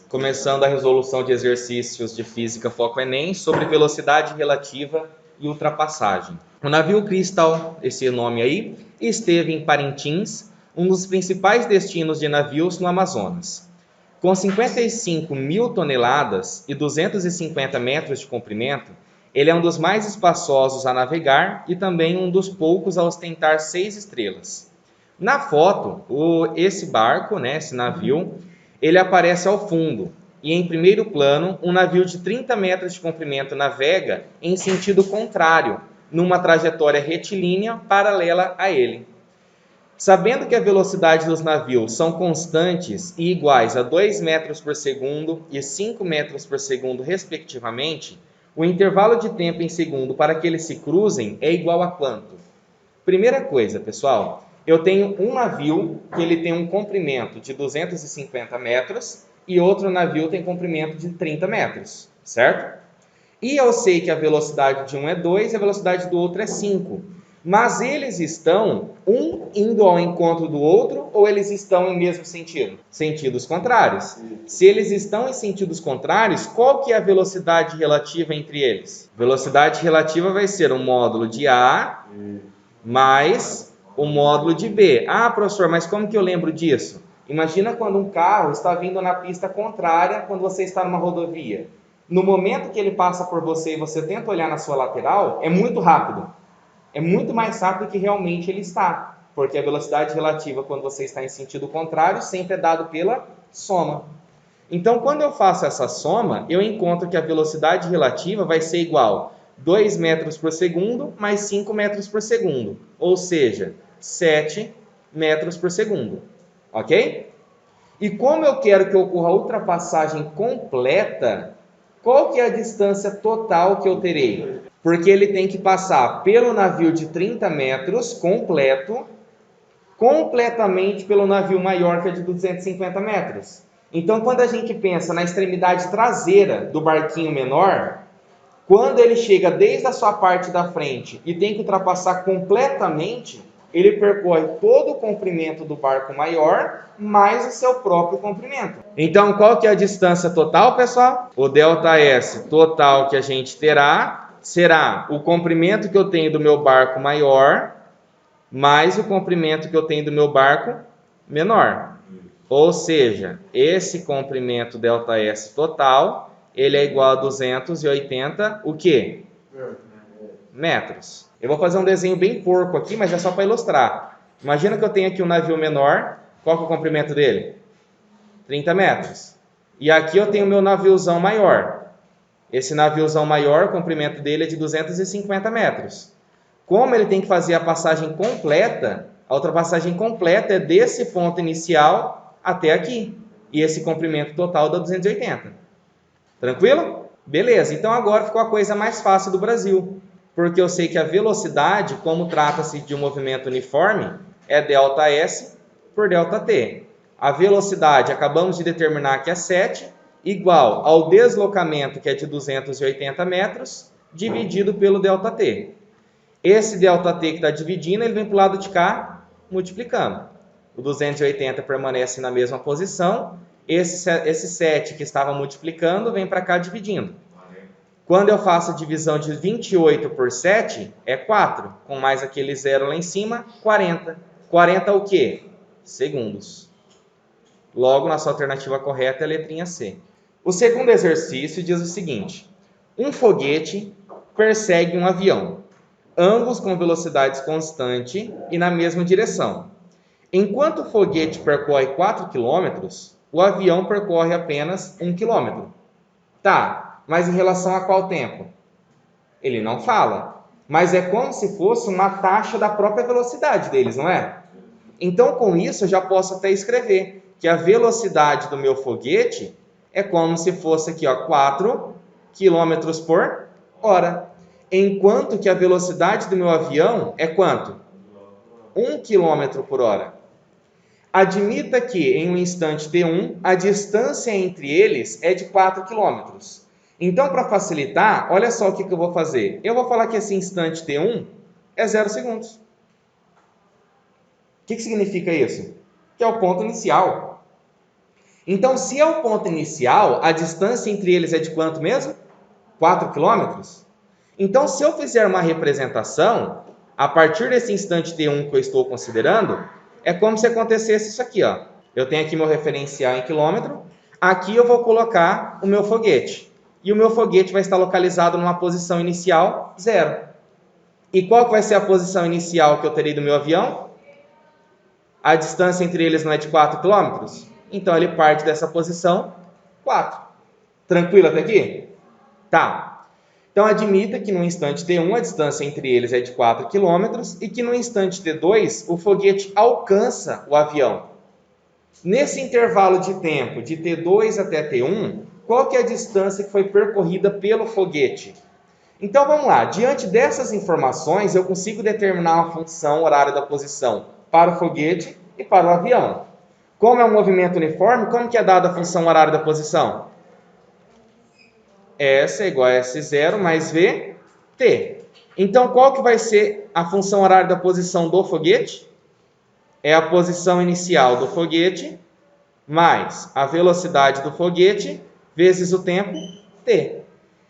Começando a resolução de exercícios de Física Foco Enem sobre velocidade relativa e ultrapassagem. O navio Crystal, esse nome aí, esteve em Parintins, um dos principais destinos de navios no Amazonas. Com 55 mil toneladas e 250 metros de comprimento, ele é um dos mais espaçosos a navegar e também um dos poucos a ostentar 6 estrelas. Na foto, esse barco, esse navio, ele aparece ao fundo e em primeiro plano um navio de 30 metros de comprimento navega em sentido contrário, numa trajetória retilínea paralela a ele. Sabendo que a velocidade dos navios são constantes e iguais a 2 metros por segundo e 5 metros por segundo respectivamente, o intervalo de tempo em segundo para que eles se cruzem é igual a quanto? Primeira coisa, pessoal, eu tenho um navio que ele tem um comprimento de 250 metros e outro navio tem comprimento de 30 metros, certo? E eu sei que a velocidade de um é 2 e a velocidade do outro é 5. Mas eles estão um indo ao encontro do outro ou eles estão em mesmo sentido? Sentidos contrários. Se eles estão em sentidos contrários, qual que é a velocidade relativa entre eles? Velocidade relativa vai ser o módulo de A mais o módulo de B. Ah, professor, mas como que eu lembro disso? Imagina quando um carro está vindo na pista contrária quando você está numa rodovia. No momento que ele passa por você e você tenta olhar na sua lateral, é muito rápido. É muito mais rápido que realmente ele está. Porque a velocidade relativa quando você está em sentido contrário sempre é dado pela soma. Então, quando eu faço essa soma, eu encontro que a velocidade relativa vai ser igual a 2 metros por segundo mais 5 metros por segundo, ou seja, 7 metros por segundo, ok? E como eu quero que ocorra a ultrapassagem completa, qual que é a distância total que eu terei? Porque ele tem que passar pelo navio de 30 metros completo, completamente pelo navio maior que é de 250 metros. Então, quando a gente pensa na extremidade traseira do barquinho menor, quando ele chega desde a sua parte da frente e tem que ultrapassar completamente, ele percorre todo o comprimento do barco maior, mais o seu próprio comprimento. Então, qual que é a distância total, pessoal? O ΔS total que a gente terá será o comprimento que eu tenho do meu barco maior, mais o comprimento que eu tenho do meu barco menor. Ou seja, esse comprimento ΔS total, ele é igual a 280, o quê? Metros. Eu vou fazer um desenho bem porco aqui, mas é só para ilustrar. Imagina que eu tenho aqui um navio menor, qual que é o comprimento dele? 30 metros. E aqui eu tenho o meu naviozão maior. Esse naviozão maior, o comprimento dele é de 250 metros. Como ele tem que fazer a passagem completa, a ultrapassagem completa é desse ponto inicial até aqui. E esse comprimento total dá 280. Tranquilo? Beleza, então agora ficou a coisa mais fácil do Brasil. Porque eu sei que a velocidade, como trata-se de um movimento uniforme, é ΔS por ΔT. A velocidade, acabamos de determinar que é 7, igual ao deslocamento, que é de 280 metros, dividido pelo ΔT. Esse ΔT que está dividindo, ele vem para o lado de cá, multiplicando. O 280 permanece na mesma posição. Esse 7 que estava multiplicando, vem para cá dividindo. Quando eu faço a divisão de 28 por 7, é 4. Com mais aquele zero lá em cima, 40. 40 o quê? Segundos. Logo, nossa alternativa correta é a letrinha C. O segundo exercício diz o seguinte. Um foguete persegue um avião, ambos com velocidade constante e na mesma direção. Enquanto o foguete percorre 4 km, o avião percorre apenas 1 km. Tá, mas em relação a qual tempo? Ele não fala, mas é como se fosse uma taxa da própria velocidade deles, não é? Então, com isso, eu já posso até escrever que a velocidade do meu foguete é como se fosse aqui, 4 km por hora. Enquanto que a velocidade do meu avião é quanto? 1 km por hora. Admita que, em um instante t1, a distância entre eles é de 4 km. Então, para facilitar, olha só o que eu vou fazer. Eu vou falar que esse instante t1 é 0 segundos. O que significa isso? Que é o ponto inicial. Então, se é o ponto inicial, a distância entre eles é de quanto mesmo? 4 quilômetros? Então, se eu fizer uma representação, a partir desse instante T1 que eu estou considerando, é como se acontecesse isso aqui, ó. Eu tenho aqui meu referencial em quilômetro, aqui eu vou colocar o meu foguete. E o meu foguete vai estar localizado numa posição inicial 0. E qual que vai ser a posição inicial que eu terei do meu avião? A distância entre eles não é de 4 quilômetros? Então ele parte dessa posição 4. Tranquilo até aqui? Tá. Então admita que no instante T1 a distância entre eles é de 4 km e que no instante T2 o foguete alcança o avião. Nesse intervalo de tempo de T2 até T1, qual que é a distância que foi percorrida pelo foguete? Então vamos lá, diante dessas informações eu consigo determinar a função horária da posição para o foguete e para o avião. Como é um movimento uniforme, como que é dada a função horária da posição? S é igual a S0 mais V, T. Então, qual que vai ser a função horária da posição do foguete? É a posição inicial do foguete mais a velocidade do foguete vezes o tempo T.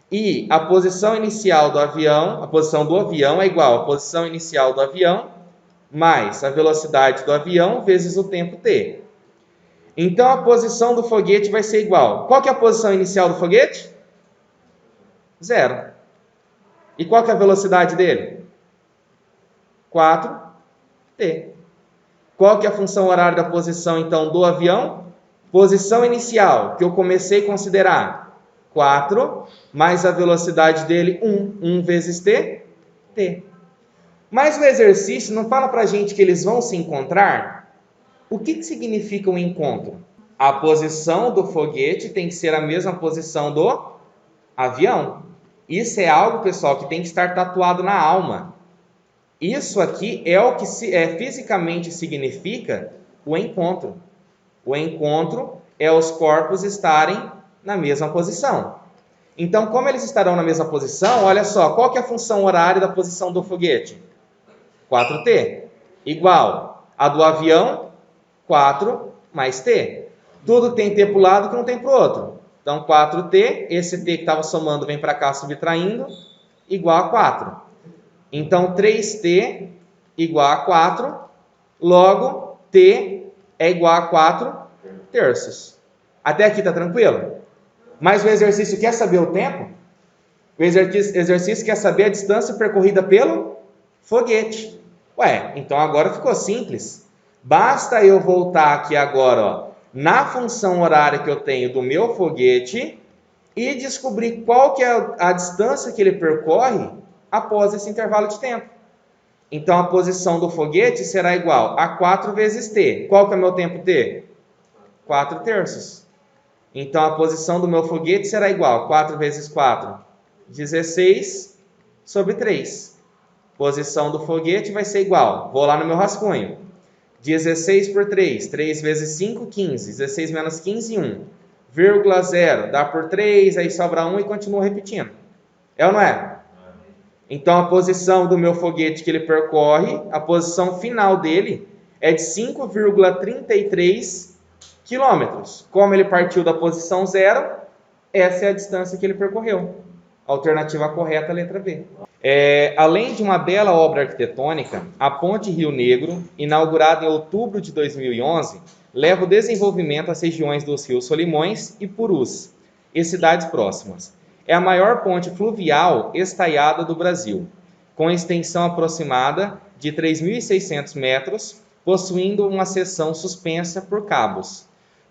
E a posição inicial do avião, a posição do avião é igual à posição inicial do avião mais a velocidade do avião vezes o tempo T. Então, a posição do foguete vai ser igual. Qual que é a posição inicial do foguete? 0. E qual que é a velocidade dele? 4t. Qual que é a função horária da posição, então, do avião? Posição inicial, que eu comecei a considerar 4, mais a velocidade dele 1 vezes t, t. Mas o exercício não fala para a gente que eles vão se encontrar? O que significa um encontro? A posição do foguete tem que ser a mesma posição do avião. Isso é algo, pessoal, que tem que estar tatuado na alma. Isso aqui é o que fisicamente significa o encontro. O encontro é os corpos estarem na mesma posição. Então, como eles estarão na mesma posição, olha só, qual que é a função horária da posição do foguete? 4t. Igual a do avião, 4 mais t. Tudo tem t para o lado que não tem para o outro. Então, 4t, esse t que estava somando vem para cá subtraindo, igual a 4. Então, 3t igual a 4, logo, t é igual a 4 terços. Até aqui está tranquilo? Mas o exercício quer saber o tempo? O exercício quer saber a distância percorrida pelo foguete. Ué, então agora ficou simples. Basta eu voltar aqui agora, ó, na função horária que eu tenho do meu foguete e descobrir qual que é a distância que ele percorre após esse intervalo de tempo. Então, a posição do foguete será igual a 4 vezes t. Qual que é o meu tempo t? 4 terços. Então, a posição do meu foguete será igual a 4 vezes 4, 16 sobre 3. Posição do foguete vai ser igual, vou lá no meu rascunho, 16 por 3, 3 vezes 5, 15, 16 menos 15, 1, vírgula 0, dá por 3, aí sobra 1 e continua repetindo. É ou não é? Então, a posição do meu foguete que ele percorre, a posição final dele é de 5,33 quilômetros. Como ele partiu da posição 0, essa é a distância que ele percorreu. Alternativa correta, letra B. Além de uma bela obra arquitetônica, a Ponte Rio Negro, inaugurada em outubro de 2011, leva o desenvolvimento às regiões dos rios Solimões e Purus e cidades próximas. É a maior ponte fluvial estaiada do Brasil, com extensão aproximada de 3.600 metros, possuindo uma seção suspensa por cabos.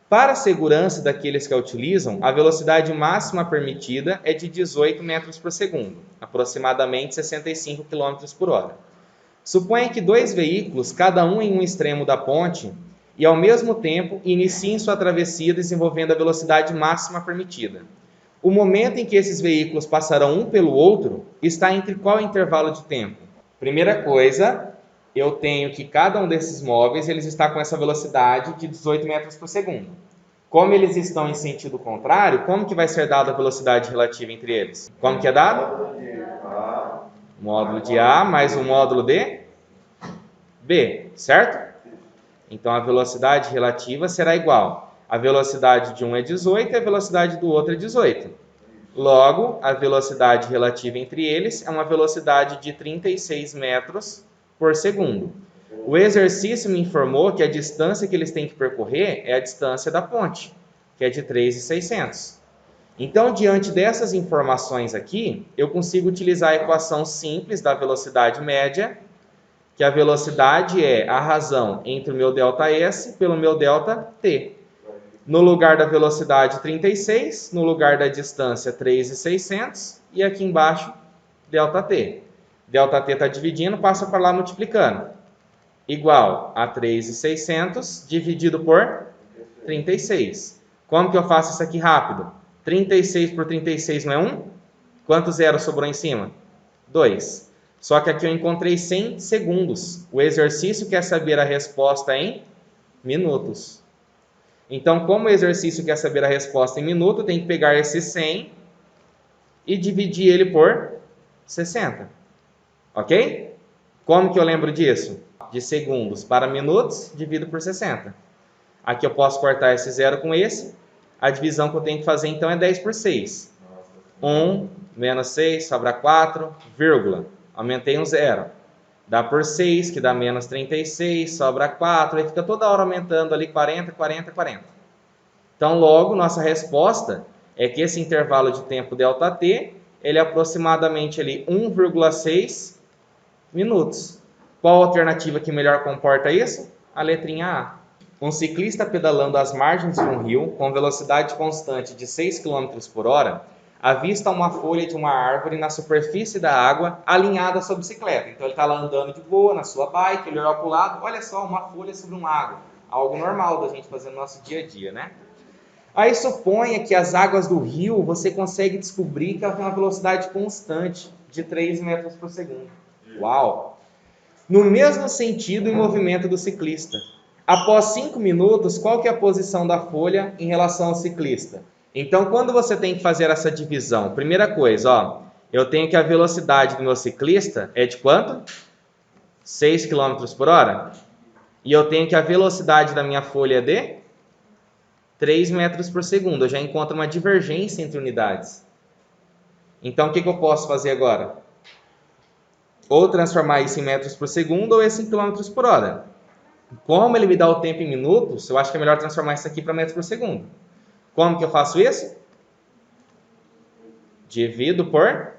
Para a segurança daqueles que a utilizam, a velocidade máxima permitida é de 18 metros por segundo, aproximadamente 65 km por hora. Suponha que 2 veículos, cada um em um extremo da ponte, e ao mesmo tempo iniciem sua travessia desenvolvendo a velocidade máxima permitida. O momento em que esses veículos passarão um pelo outro está entre qual intervalo de tempo? Primeira coisa, eu tenho que cada um desses móveis eles está com essa velocidade de 18 metros por segundo. Como eles estão em sentido contrário, como que vai ser dada a velocidade relativa entre eles? Como que é dado? Módulo de A mais o módulo de B, certo? Então, a velocidade relativa será igual A velocidade de um é 18 e a velocidade do outro é 18. Logo, a velocidade relativa entre eles é uma velocidade de 36 metros por segundo. O exercício me informou que a distância que eles têm que percorrer é a distância da ponte, que é de 3.600. Então, diante dessas informações aqui, eu consigo utilizar a equação simples da velocidade média, que a velocidade é a razão entre o meu ΔS pelo meu ΔT. No lugar da velocidade 36, no lugar da distância 3.600 e aqui embaixo ΔT. ΔT está dividindo, passa para lá multiplicando. Igual a 3.600 dividido por 36. Como que eu faço isso aqui rápido? 36 por 36 não é 1? Quanto zero sobrou em cima? 2. Só que aqui eu encontrei 100 segundos. O exercício quer saber a resposta em minutos. Então, como o exercício quer saber a resposta em minuto, tem que pegar esse 100 e dividir ele por 60. Ok? Como que eu lembro disso? De segundos para minutos, divido por 60. Aqui eu posso cortar esse zero com esse. A divisão que eu tenho que fazer, então, é 10 por 6. 1 menos 6, sobra 4, vírgula. Aumentei um zero. Dá por 6, que dá menos 36, sobra 4. Aí fica toda hora aumentando ali 40, 40, 40. Então, logo, nossa resposta é que esse intervalo de tempo ΔT, ele é aproximadamente ali 1,6 minutos. Qual a alternativa que melhor comporta isso? A letrinha A. Um ciclista pedalando às margens de um rio com velocidade constante de 6 km por hora avista uma folha de uma árvore na superfície da água alinhada à sua bicicleta. Então ele está lá andando de boa na sua bike, ele olhou para o lado, olha só, uma folha sobre uma água. Algo normal da gente fazer no nosso dia a dia, né? Aí suponha que as águas do rio você consegue descobrir que ela tem uma velocidade constante de 3 metros por segundo. Uau! No mesmo sentido e movimento do ciclista. Após 5 minutos, qual que é a posição da folha em relação ao ciclista? Então, quando você tem que fazer essa divisão, primeira coisa, ó, eu tenho que a velocidade do meu ciclista é de quanto? 6 km por hora. E eu tenho que a velocidade da minha folha é de 3 metros por segundo. Eu já encontro uma divergência entre unidades. Então, o que eu posso fazer agora? Ou transformar isso em metros por segundo ou esse em quilômetros por hora. Como ele me dá o tempo em minutos, eu acho que é melhor transformar isso aqui para metros por segundo. Como que eu faço isso? Divido por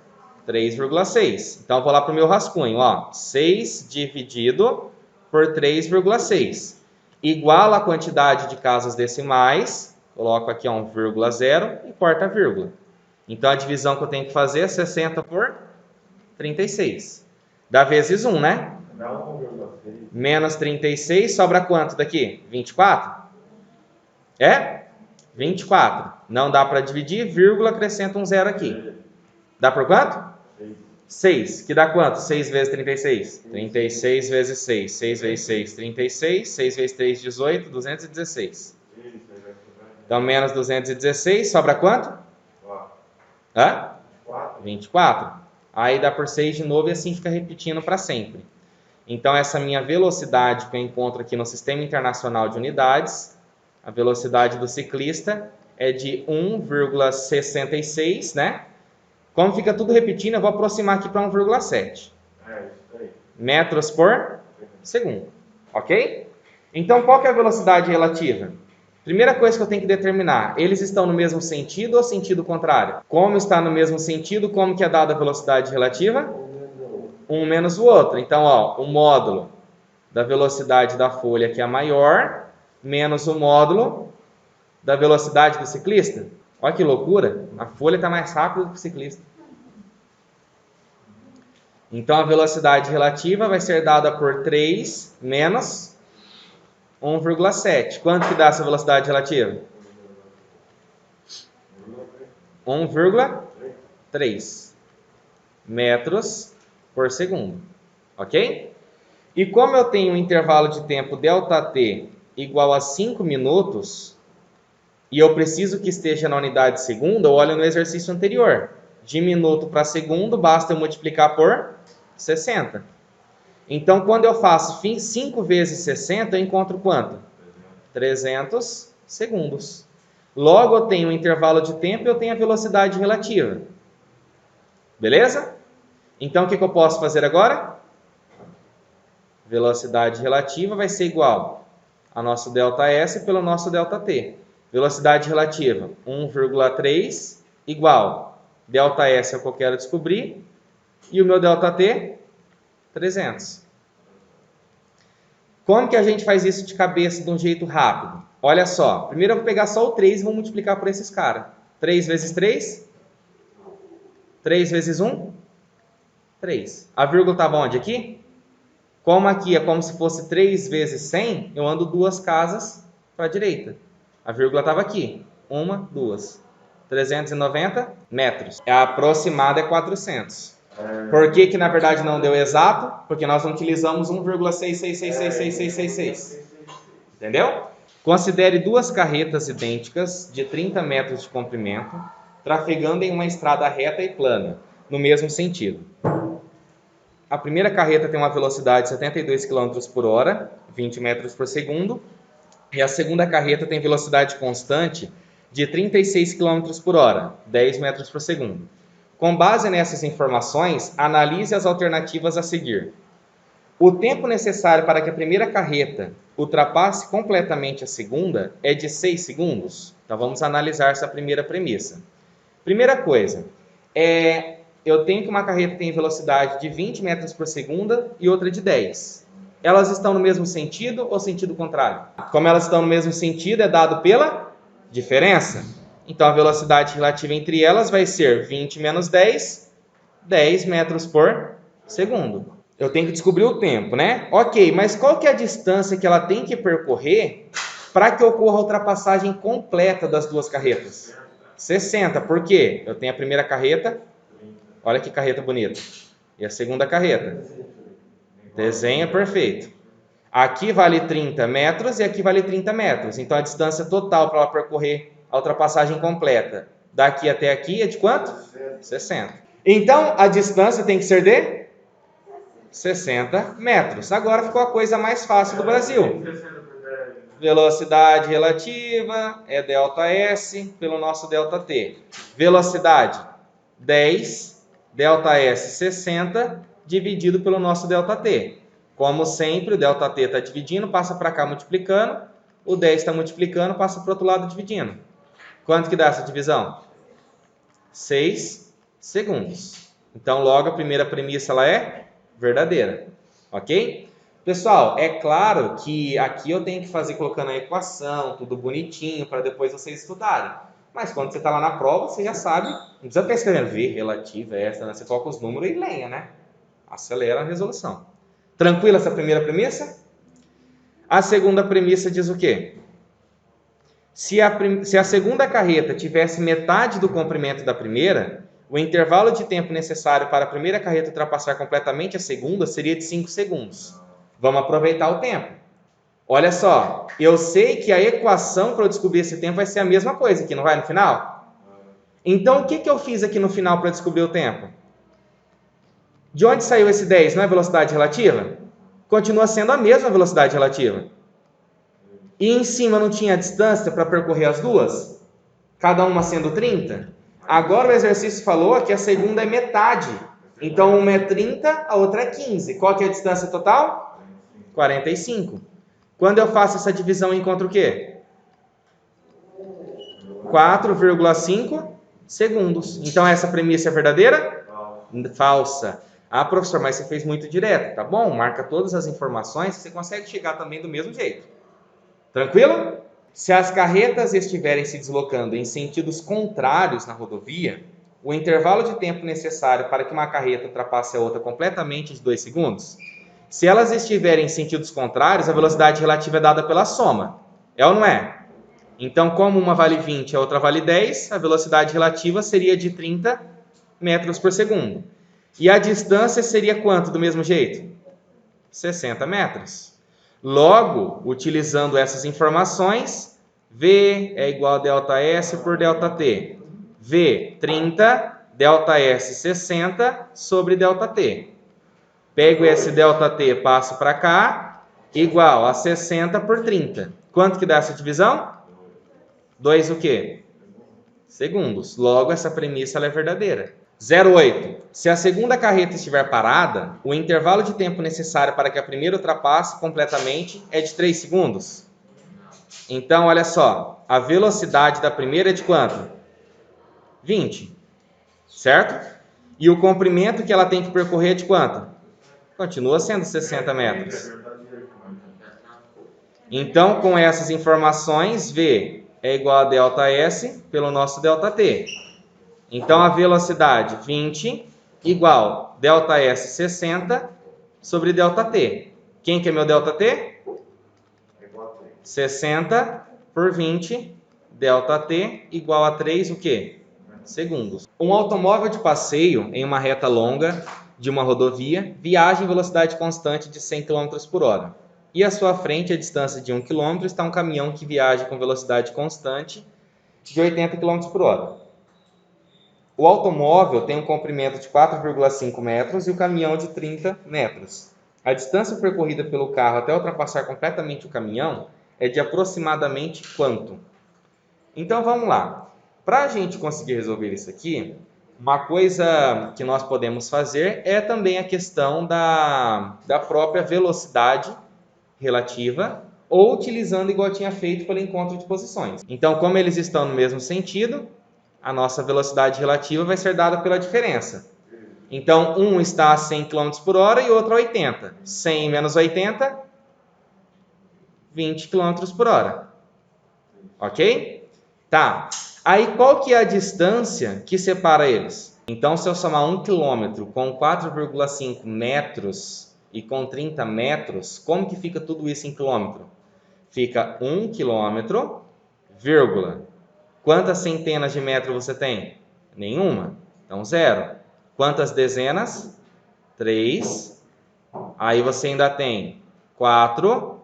3,6. Então, eu vou lá para o meu rascunho. Ó, 6 dividido por 3,6. Igual a quantidade de casas decimais. Coloco aqui 1,0 e corta a vírgula. Então, a divisão que eu tenho que fazer é 60 por 36. Dá vezes 1, né? Menos 36, sobra quanto daqui? 24? É? 24. Não dá para dividir, vírgula, acrescenta um zero aqui. Dá por quanto? 6. Que dá quanto? 6 vezes 36? 36 vezes 6. 6 vezes 6, 36. 6 vezes 3, 18. 216. Então, menos 216, sobra quanto? Hã? 24. Aí dá por 6 de novo e assim fica repetindo para sempre. Então, essa minha velocidade que eu encontro aqui no Sistema Internacional de Unidades, a velocidade do ciclista é de 1,66, né? Como fica tudo repetindo, eu vou aproximar aqui para 1,7 metros por segundo. Ok? Então, qual que é a velocidade relativa? Primeira coisa que eu tenho que determinar, eles estão no mesmo sentido ou sentido contrário? Como está no mesmo sentido, como que é dada a velocidade relativa? Um menos o outro. Então, ó, o módulo da velocidade da folha, que é maior, menos o módulo da velocidade do ciclista. Olha que loucura, a folha está mais rápida do que o ciclista. Então, a velocidade relativa vai ser dada por 3 menos 1,7. Quanto que dá essa velocidade relativa? 1,3 metros por segundo. Ok? E como eu tenho um intervalo de tempo ΔT igual a 5 minutos, e eu preciso que esteja na unidade segundo, eu olho no exercício anterior. De minuto para segundo, basta eu multiplicar por 60. Então, quando eu faço 5 vezes 60, eu encontro quanto? 300 segundos. Logo, eu tenho o intervalo de tempo e eu tenho a velocidade relativa. Beleza? Então, o que eu posso fazer agora? Velocidade relativa vai ser igual a nosso ΔS pelo nosso ΔT. Velocidade relativa, 1,3 igual. ΔS é o que eu quero descobrir. E o meu ΔT, 300. Como que a gente faz isso de cabeça de um jeito rápido? Olha só, primeiro eu vou pegar só o 3 e vou multiplicar por esses caras. 3 vezes 3? 3 vezes 1? 3. A vírgula estava onde? Aqui? Como aqui é como se fosse 3 vezes 100, eu ando 2 casas para a direita. A vírgula estava aqui. 1, 2. 390 metros. A aproximada é 400. Por que que na verdade não deu exato? Porque nós não utilizamos 1,66666666. Entendeu? Considere duas carretas idênticas de 30 metros de comprimento, trafegando em uma estrada reta e plana, no mesmo sentido. A primeira carreta tem uma velocidade de 72 km por hora, 20 metros por segundo, e a segunda carreta tem velocidade constante de 36 km por hora, 10 metros por segundo. Com base nessas informações, analise as alternativas a seguir. O tempo necessário para que a primeira carreta ultrapasse completamente a segunda é de 6 segundos. Então vamos analisar essa primeira premissa. Primeira coisa, eu tenho que uma carreta tem velocidade de 20 metros por segundo e outra de 10. Elas estão no mesmo sentido ou sentido contrário? Como elas estão no mesmo sentido, é dado pela diferença. Então a velocidade relativa entre elas vai ser 20 menos 10, 10 metros por segundo. Eu tenho que descobrir o tempo, né? Ok, mas qual que é a distância que ela tem que percorrer para que ocorra a ultrapassagem completa das duas carretas? 60, por quê? Eu tenho a primeira carreta, olha que carreta bonita, e a segunda carreta. Desenha perfeito. Aqui vale 30 metros e aqui vale 30 metros. Então a distância total para ela percorrer a ultrapassagem completa daqui até aqui é de quanto? 60. Então a distância tem que ser de 60 metros. Agora ficou a coisa mais fácil do Brasil. Velocidade relativa é ΔS pelo nosso ΔT. Velocidade 10, ΔS 60, dividido pelo nosso ΔT. Como sempre, o ΔT está dividindo, passa para cá multiplicando. O 10 está multiplicando, passa para o outro lado dividindo. Quanto que dá essa divisão? 6 segundos. Então, logo, a primeira premissa ela é verdadeira, ok? Pessoal, é claro que aqui eu tenho que fazer colocando a equação, tudo bonitinho, para depois vocês estudarem. Mas quando você está lá na prova, você já sabe, não precisa ficar escrevendo V, relativa, essa, né? Você coloca os números e lenha, né? Acelera a resolução. Tranquila essa primeira premissa? A segunda premissa diz o quê? Se a segunda carreta tivesse metade do comprimento da primeira, o intervalo de tempo necessário para a primeira carreta ultrapassar completamente a segunda seria de 5 segundos. Vamos aproveitar o tempo. Olha só, eu sei que a equação para eu descobrir esse tempo vai ser a mesma coisa aqui, não vai no final? Então, o que eu fiz aqui no final para descobrir o tempo? De onde saiu esse 10? Não é velocidade relativa? Continua sendo a mesma velocidade relativa. E em cima não tinha distância para percorrer as duas? Cada uma sendo 30? Agora o exercício falou que a segunda é metade. Então uma é 30, a outra é 15. Qual que é a distância total? 45. Quando eu faço essa divisão, eu encontro o quê? 4,5 segundos. Então essa premissa é verdadeira? Falsa. Ah, professor, mas você fez muito direto. Tá bom, marca todas as informações, você consegue chegar também do mesmo jeito. Tranquilo? Se as carretas estiverem se deslocando em sentidos contrários na rodovia, o intervalo de tempo necessário para que uma carreta ultrapasse a outra completamente é de 2 segundos. Se elas estiverem em sentidos contrários, a velocidade relativa é dada pela soma. É ou não é? Então, como uma vale 20 e a outra vale 10, a velocidade relativa seria de 30 metros por segundo. E a distância seria quanto do mesmo jeito? 60 metros. Logo, utilizando essas informações, V é igual a ΔS por ΔT. V, 30, ΔS, 60 sobre ΔT. Pego esse ΔT, passo para cá, igual a 60 por 30. Quanto que dá essa divisão? 2 o quê? Segundos. Logo, essa premissa ela é verdadeira. 0,8. Se a segunda carreta estiver parada, o intervalo de tempo necessário para que a primeira ultrapasse completamente é de 3 segundos. Então, olha só. A velocidade da primeira é de quanto? 20. Certo? E o comprimento que ela tem que percorrer é de quanto? Continua sendo 60 metros. Então, com essas informações, V é igual a ΔS pelo nosso ΔT. Então, a velocidade 20 igual ΔS 60 sobre ΔT. Quem que é meu ΔT? 60 por 20, ΔT igual a 3 o quê? Segundos. Um automóvel de passeio em uma reta longa de uma rodovia viaja em velocidade constante de 100 km por hora. E à sua frente, a distância de 1 km, está um caminhão que viaja com velocidade constante de 80 km por hora. O automóvel tem um comprimento de 4,5 metros e o caminhão de 30 metros. A distância percorrida pelo carro até ultrapassar completamente o caminhão é de aproximadamente quanto? Então vamos lá. Para a gente conseguir resolver isso aqui, uma coisa que nós podemos fazer é também a questão da própria velocidade relativa, ou utilizando igual tinha feito pelo encontro de posições. Então, como eles estão no mesmo sentido, a nossa velocidade relativa vai ser dada pela diferença. Então, um está a 100 km por hora e outro a 80. 100 menos 80, 20 km por hora. Ok? Tá. Aí, qual que é a distância que separa eles? Então, se eu somar 1 km com 4,5 metros e com 30 metros, como que fica tudo isso em quilômetro? Fica 1 km, vírgula. Quantas centenas de metros você tem? Nenhuma. Então, 0. Quantas dezenas? 3. Aí você ainda tem 4.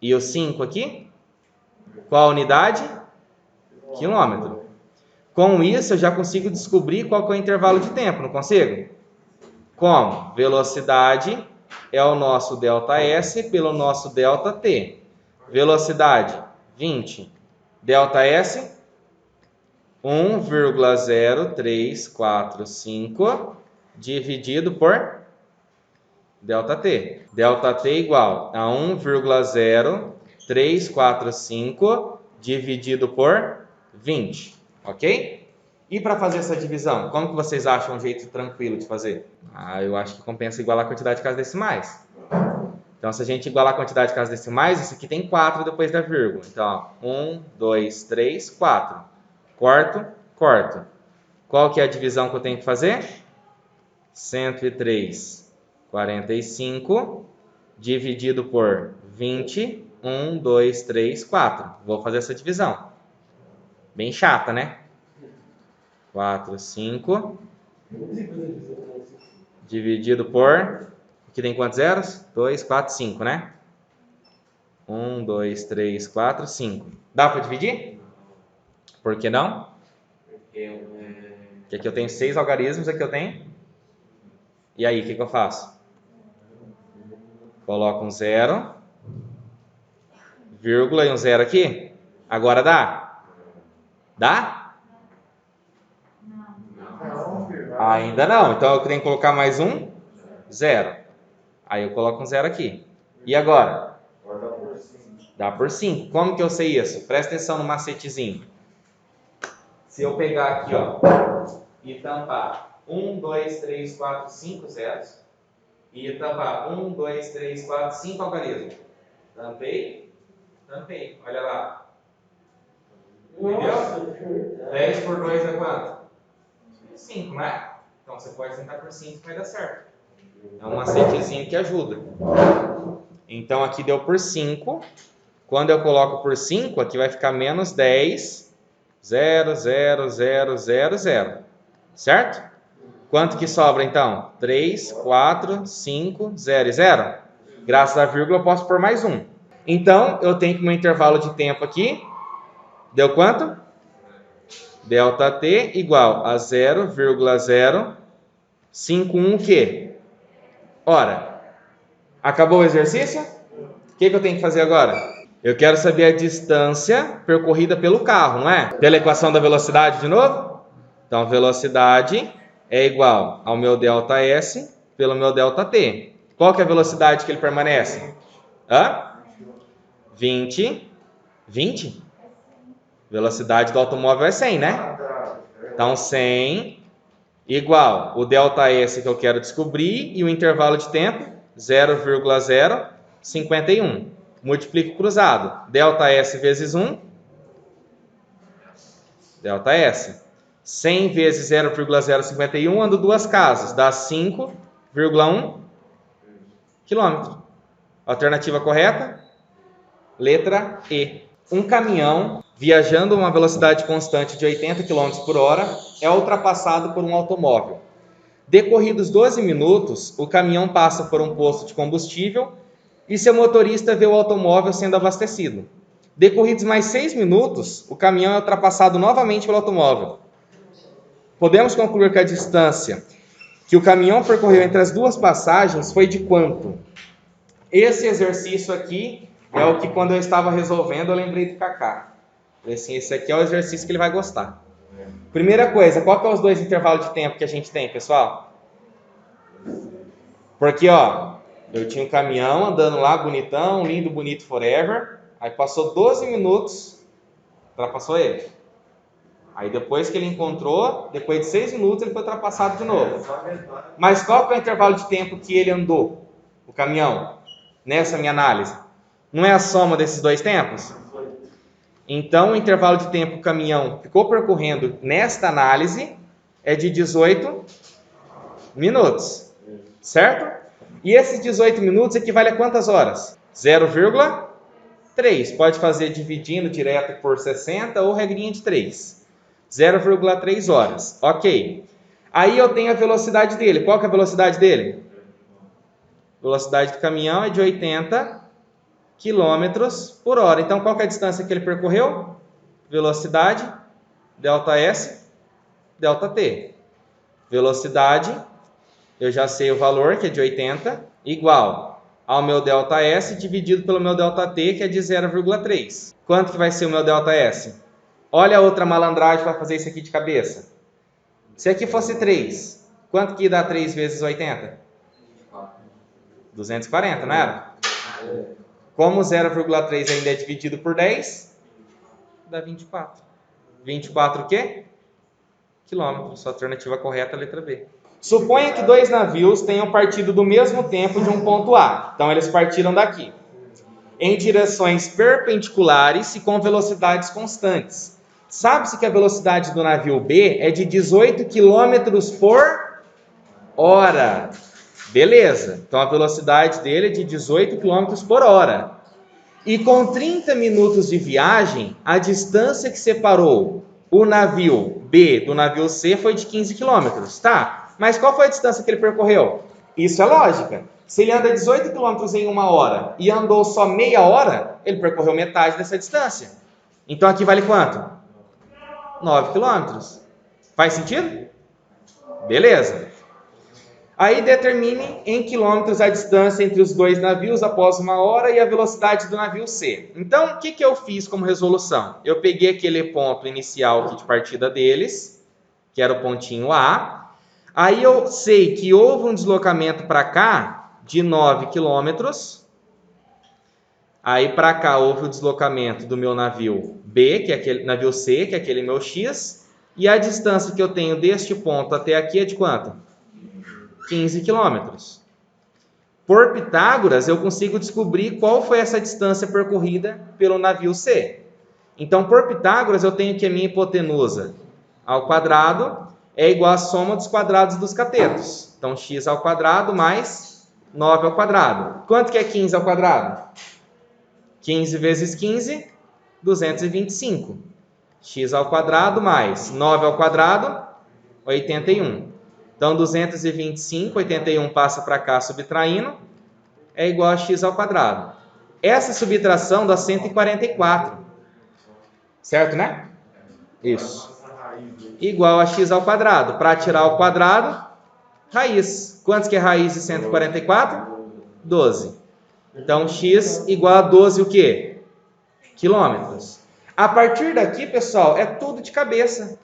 E o 5 aqui? Qual a unidade? Quilômetro. Com isso, eu já consigo descobrir qual que é o intervalo de tempo, não consigo? Como? Velocidade é o nosso ΔS pelo nosso ΔT. Velocidade, 20. ΔS, 1,0345 dividido por ΔT. ΔT igual a 1,0345 dividido por 20, ok? E para fazer essa divisão, como que vocês acham um jeito tranquilo de fazer? Eu acho que compensa igualar a quantidade de casas decimais. Então, se a gente igualar a quantidade de casas decimais, isso aqui tem 4 depois da vírgula. Então, 1, 2, 3, 4. Corto, corto. Qual que é a divisão que eu tenho que fazer? 103,45 dividido por 20, 1, 2, 3, 4. Vou fazer essa divisão. Bem chata, né? 4, 5. Dividido por... Aqui tem quantos zeros? 2, 4, 5, né? 1, 2, 3, 4, 5. Dá para dividir? Por que não? Porque aqui eu tenho 6 algarismos, aqui eu tenho... E aí, o que eu faço? Coloco um 0, vírgula e um 0 aqui. Agora dá? Dá? Ainda não. Então eu tenho que colocar mais um 0. Aí eu coloco um 0 aqui. E agora? Dá por 5. Como que eu sei isso? Presta atenção no macetezinho. Se eu pegar aqui, ó, e tampar 1, 2, 3, 4, 5 zeros, e tampar 1, 2, 3, 4, 5 algarismos. Tampei, tampei. Olha lá. Entendeu? 10 por 2 é quanto? 5, né? Então você pode tentar por 5 que vai dar certo. É um macetezinho que ajuda. Então aqui deu por 5. Quando eu coloco por 5, aqui vai ficar menos 10, 0, 0, 0, 0, 0. Certo? Quanto que sobra então? 3, 4, 5, 0 e 0. Graças à vírgula eu posso pôr mais um. Então eu tenho que meu intervalo de tempo aqui. Deu quanto? ΔT igual a 0,051 o quê? Ora, acabou o exercício? O que eu tenho que fazer agora? Eu quero saber a distância percorrida pelo carro, não é? Pela equação da velocidade de novo? Então, velocidade é igual ao meu ΔS pelo meu ΔT. Qual que é a velocidade que ele permanece? 20. 20? Velocidade do automóvel é 100, né? Então, 100 igual o ΔS que eu quero descobrir e o intervalo de tempo, 0,051. Multiplico cruzado. ΔS vezes 1, ΔS. 100 vezes 0,051, ando duas casas, dá 5,1 km. Alternativa correta? Letra E. Um caminhão viajando a uma velocidade constante de 80 km por hora é ultrapassado por um automóvel. Decorridos 12 minutos, o caminhão passa por um posto de combustível e seu motorista vê o automóvel sendo abastecido. Decorridos mais 6 minutos, o caminhão é ultrapassado novamente pelo automóvel. Podemos concluir que a distância que o caminhão percorreu entre as duas passagens foi de quanto? Esse exercício aqui é o que, quando eu estava resolvendo, eu lembrei do Kaká. Assim, esse aqui é o exercício que ele vai gostar. Primeira coisa, qual que é os dois intervalos de tempo que a gente tem, pessoal? Porque, ó, eu tinha um caminhão andando lá, bonitão, lindo, bonito, forever. Aí passou 12 minutos, ultrapassou ele. Aí depois que ele encontrou, depois de 6 minutos, ele foi ultrapassado de novo. Mas qual que é o intervalo de tempo que ele andou, o caminhão, nessa minha análise? Não é a soma desses dois tempos? Então, o intervalo de tempo que o caminhão ficou percorrendo nesta análise é de 18 minutos, certo? E esses 18 minutos equivale a quantas horas? 0,3. Pode fazer dividindo direto por 60 ou regrinha de 3. 0,3 horas. Ok. Aí eu tenho a velocidade dele. Qual que é a velocidade dele? Velocidade do caminhão é de 80 km por hora. Então, qual que é a distância que ele percorreu? Velocidade, ΔS, ΔT. Velocidade, eu já sei o valor, que é de 80, igual ao meu ΔS dividido pelo meu ΔT, que é de 0,3. Quanto que vai ser o meu ΔS? Olha a outra malandragem para fazer isso aqui de cabeça. Se aqui fosse 3, quanto que dá 3 vezes 80? 240, não era? Como 0,3 ainda é dividido por 10, dá 24. 24 o quê? Quilômetros. A alternativa correta é a letra B. Suponha que dois navios tenham partido do mesmo tempo de um ponto A. Então, eles partiram daqui, em direções perpendiculares e com velocidades constantes. Sabe-se que a velocidade do navio B é de 18 km por hora. Beleza. Então, a velocidade dele é de 18 km por hora. E com 30 minutos de viagem, a distância que separou o navio B do navio C foi de 15 km. Tá, mas qual foi a distância que ele percorreu? Isso é lógica. Se ele anda 18 km em uma hora e andou só meia hora, ele percorreu metade dessa distância. Então aqui vale quanto? 9 km. Faz sentido? Beleza. Aí determine em quilômetros a distância entre os dois navios após uma hora e a velocidade do navio C. Então, o que eu fiz como resolução? Eu peguei aquele ponto inicial aqui de partida deles, que era o pontinho A. Aí eu sei que houve um deslocamento para cá de 9 quilômetros. Aí para cá houve o deslocamento do meu navio B, que é aquele navio C, que é aquele meu X. E a distância que eu tenho deste ponto até aqui é de quanto? 15 quilômetros. Por Pitágoras, eu consigo descobrir qual foi essa distância percorrida pelo navio C. Então, por Pitágoras, eu tenho que a minha hipotenusa ao quadrado é igual à soma dos quadrados dos catetos. Então, x ao quadrado mais 9 ao quadrado. Quanto que é 15 ao quadrado? 15 vezes 15, 225. X ao quadrado mais 9 ao quadrado, 81. Então, 225, 81 passa para cá subtraindo, é igual a x ao quadrado. Essa subtração dá 144. Certo, né? Isso. Igual a x ao quadrado. Para tirar o quadrado, raiz. Quantos que é raiz de 144? 12. Então, x igual a 12 o quê? quilômetros. A partir daqui, pessoal, é tudo de cabeça.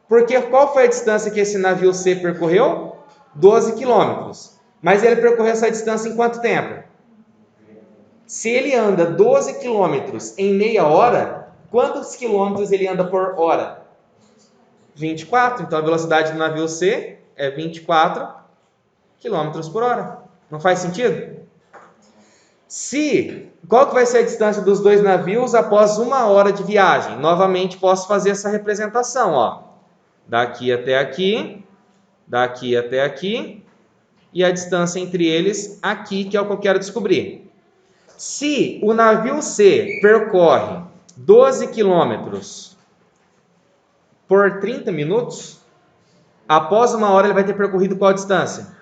Porque qual foi a distância que esse navio C percorreu? 12 quilômetros. Mas ele percorreu essa distância em quanto tempo? Se ele anda 12 quilômetros em meia hora, quantos quilômetros ele anda por hora? 24. Então a velocidade do navio C é 24 quilômetros por hora. Não faz sentido? Qual que vai ser a distância dos dois navios após 1 hora de viagem? Novamente posso fazer essa representação, ó. Daqui até aqui, daqui até aqui, e a distância entre eles aqui, que é o que eu quero descobrir. Se o navio C percorre 12 quilômetros por 30 minutos, após 1 hora ele vai ter percorrido qual distância?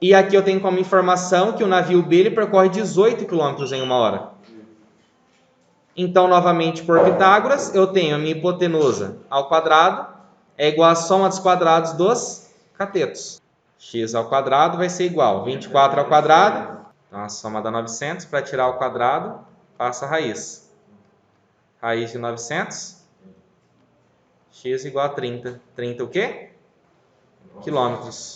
E aqui eu tenho como informação que o navio B ele percorre 18 quilômetros em 1 hora. Então, novamente, por Pitágoras, eu tenho a minha hipotenusa ao quadrado é igual à soma dos quadrados dos catetos. X ao quadrado vai ser igual a 24 ao quadrado. Então, a soma dá 900. Para tirar o quadrado, passa a raiz. Raiz de 900. X igual a 30. 30 o quê? Quilômetros.